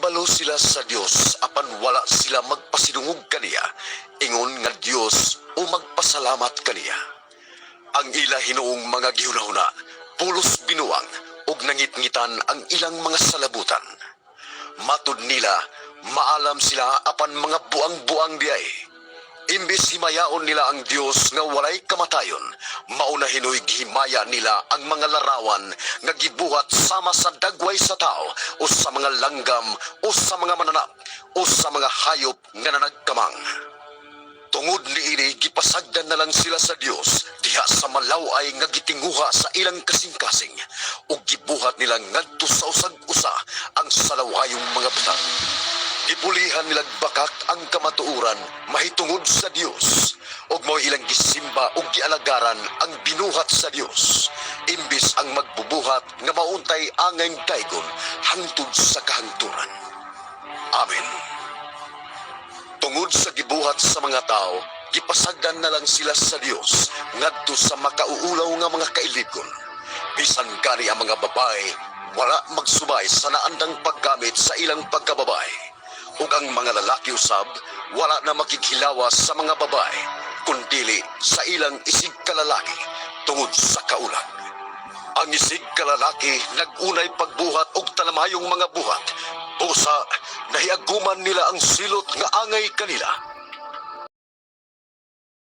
Nahibalo sila sa Dios apan wala sila magpasidungog kaniya, ingon nga Dios o magpasalamat kaniya. Ang ila hinuong mga gihunahuna, pulos binuang, ug nangitngitan ang ilang mga salabutan. Matud nila, maalam sila apan mga buang-buang diay. Imbis himayaon nila ang Dios nga walay kamatayon, mauna hinoy himaya nila ang mga larawan nga gibuhat sama sa dagway sa tao o sa mga langgam o sa mga mananap o sa mga hayop nga nanagkamang. Tungod niini gipasagdan na lang sila sa Dios diha sa malaway nga gitinguha sa ilang kasing-kasing ug gibuhat nila ngadto sa usag-usa ang salawayong mga butang. Gipulihan nilang bakak ang kamatuuran mahitungod sa Dios ug mao ilang gisimba ug gialagaran ang binuhat sa Dios imbis ang magbubuhat nga mauntay angay daygon hangtod sa kahangturan. Amen. Tungod sa gibuhat sa mga tao, gipasagdan na lang sila sa Dios ngadto sa makauulaw nga mga kailigon. Bisan gani ang mga babae wala magsubay sa naandang paggamit sa ilang pagkababae. Ug ang mga lalaki usab wala na makikhilawas sa mga babae kundili sa ilang isig kalalaki tungod sa kaulag. Ang isig kalalaki nagunay pagbuhat og talamayong mga buhat. Busa nahiaguman nila ang silot nga angay kanila.